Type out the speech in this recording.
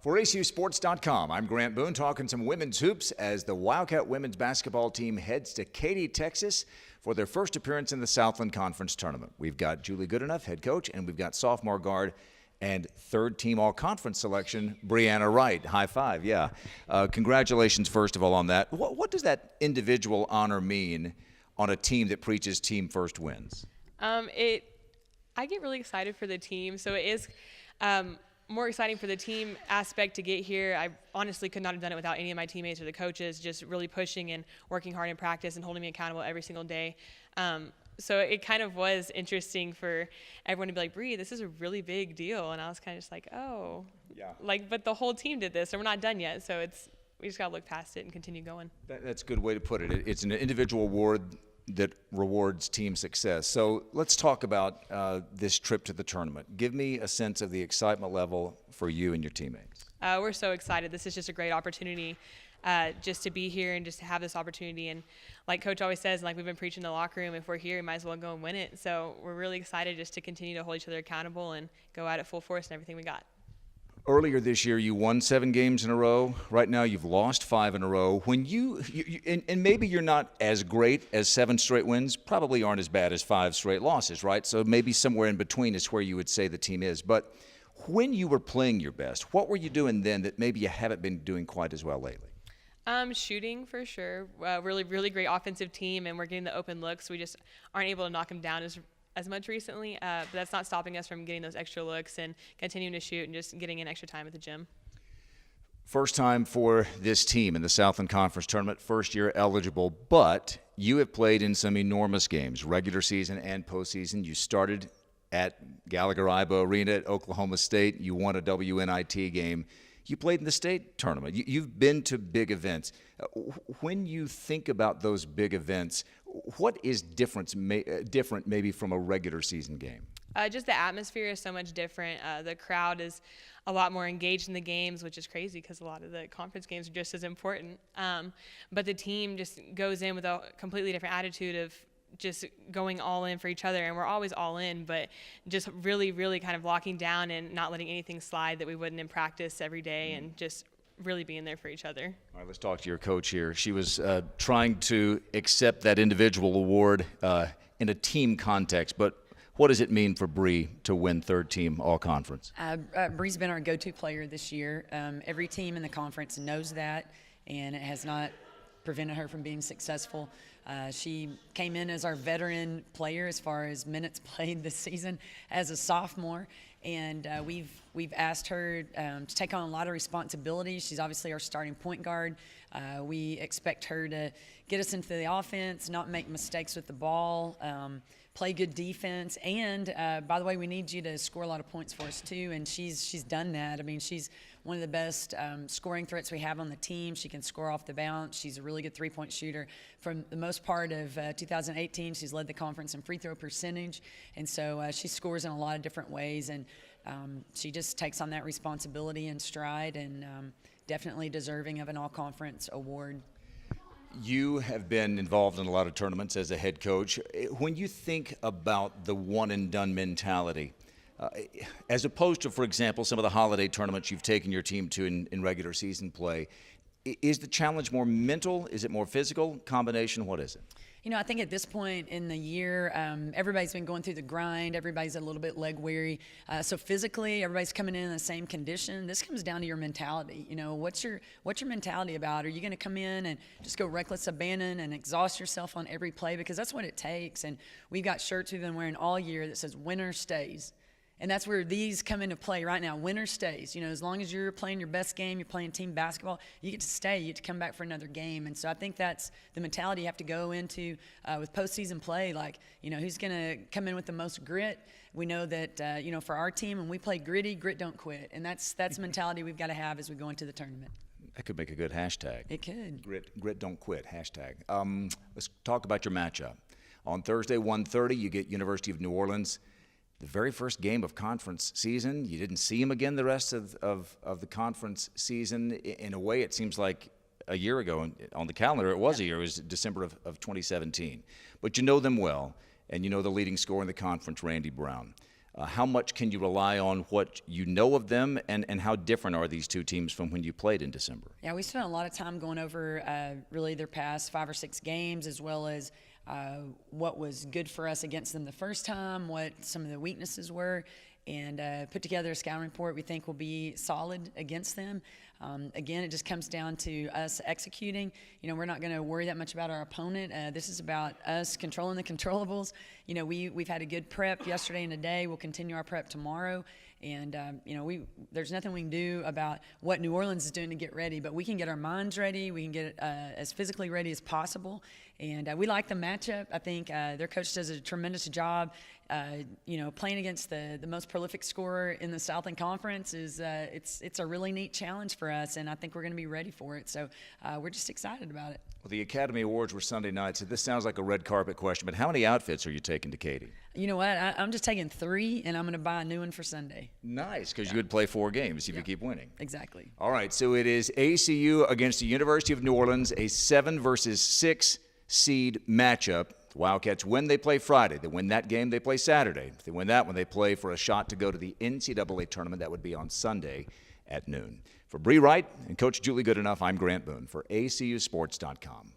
For ACUSports.com, I'm Grant Boone talking some women's hoops as the Wildcat women's basketball team heads to Katy, Texas for their first appearance in the Southland Conference tournament. We've got Julie Goodenough, head coach, and we've got sophomore guard and third-team all-conference selection, Brea Wright. High five, yeah. Congratulations, first of all, on that. What does that individual honor mean on a team that preaches team first wins? I get really excited for the team, so it is more exciting for the team aspect to get here. I honestly could not have done it without any of my teammates or the coaches just really pushing and working hard in practice and holding me accountable every single day. So it kind of was interesting for everyone to be like, Bree, this is a really big deal. And I was kind of just like, oh, yeah. But the whole team did this, and we're not done yet. So we just got to look past it and continue going. That's a good way to put it. It's an individual award that rewards team success. So let's talk about this trip to the tournament. Give me a sense of the excitement level for you and your teammates. We're so excited. This is just a great opportunity just to be here and just to have this opportunity. And like Coach always says, and like we've been preaching in the locker room, if we're here, we might as well go and win it. So we're really excited just to continue to hold each other accountable and go at it full force and everything we got. Earlier this year, you won 7 games in a row. Right now, you've lost 5 in a row. When and maybe you're not as great as 7 straight wins, probably aren't as bad as 5 straight losses, right? So maybe somewhere in between is where you would say the team is. But when you were playing your best, what were you doing then that maybe you haven't been doing quite as well lately? Shooting for sure. Really great offensive team, and we're getting the open looks. We just aren't able to knock them down as much recently, but that's not stopping us from getting those extra looks and continuing to shoot and just getting in extra time at the gym. First time for this team in the Southland Conference tournament, first year eligible, but you have played in some enormous games, regular season and postseason. You started at Gallagher-Iba Arena at Oklahoma State. You won a WNIT game. You played in the state tournament. You've been to big events. When you think about those big events, what is different maybe from a regular season game? Just the atmosphere is so much different. The crowd is a lot more engaged in the games, which is crazy because a lot of the conference games are just as important. But the team just goes in with a completely different attitude of just going all in for each other, and we're always all in, but just really kind of locking down and not letting anything slide that we wouldn't in practice every day, and just really being there for each other. All right, let's talk to your coach here. She was trying to accept that individual award in a team context, but what does it mean for Bree to win third team all-conference? Bree's been our go-to player this year. Every team in the conference knows that, and it has not prevented her from being successful. She came in as our veteran player as far as minutes played this season as a sophomore, and we've asked her to take on a lot of responsibility. She's obviously our starting point guard. We expect her to get us into the offense, not make mistakes with the ball, play good defense, and by the way, we need you to score a lot of points for us too, and she's done that. I mean, she's one of the best scoring threats we have on the team. She can score off the bounce. She's a really good three-point shooter. From the most part of 2018, she's led the conference in free throw percentage, and so she scores in a lot of different ways, and she just takes on that responsibility in stride, and definitely deserving of an all-conference award. You have been involved in a lot of tournaments as a head coach. When you think about the one-and-done mentality, as opposed to, for example, some of the holiday tournaments you've taken your team to in regular season play, is the challenge more mental? Is it more physical? Combination? What is it? You know, I think at this point in the year, everybody's been going through the grind. Everybody's a little bit leg weary. So physically, everybody's coming in the same condition. This comes down to your mentality. You know, what's your mentality about? Are you going to come in and just go reckless abandon and exhaust yourself on every play? Because that's what it takes. And we've got shirts we've been wearing all year that says "Winner Stays." And that's where these come into play right now. Winner stays. You know, as long as you're playing your best game, you're playing team basketball, you get to stay. You get to come back for another game. And so I think that's the mentality you have to go into with postseason play. Like, you know, who's going to come in with the most grit? We know that, you know, for our team, when we play gritty, grit don't quit. And that's the mentality we've got to have as we go into the tournament. That could make a good hashtag. It could. Grit don't quit, hashtag. Let's talk about your matchup. On Thursday, 1:30, you get University of New Orleans. The very first game of conference season. You didn't see him again the rest of the conference season. In a way, it seems like a year ago on the calendar. It was a year. It was December of 2017. But you know them well, and you know the leading scorer in the conference, Randy Brown. How much can you rely on what you know of them, and how different are these two teams from when you played in December? Yeah, we spent a lot of time going over really their past 5 or 6 games, as well as what was good for us against them the first time, what some of the weaknesses were, and put together a scouting report we think will be solid against them. Again, it just comes down to us executing. We're not going to worry that much about our opponent. This is about us controlling the controllables. We've had a good prep yesterday and today. We'll continue our prep tomorrow. And, there's nothing we can do about what New Orleans is doing to get ready, but we can get our minds ready. We can get as physically ready as possible. And we like the matchup. I think their coach does a tremendous job. Playing against the most prolific scorer in the Southland Conference it's a really neat challenge for us, and I think we're going to be ready for it. So we're just excited about it. Well, the Academy Awards were Sunday night, so this sounds like a red carpet question, but how many outfits are you taking to Katy? You know what? I'm just taking 3, and I'm going to buy a new one for Sunday. Nice, because you would play 4 games if you keep winning. Exactly. All right, so it is ACU against the University of New Orleans, a 7 versus 6 seed matchup. The Wildcats win, they play Friday. They win that game, they play Saturday. If they win that one, they play for a shot to go to the NCAA tournament. That would be on Sunday at noon. For Brea Wright and Coach Julie Goodenough, I'm Grant Boone for ACUSports.com.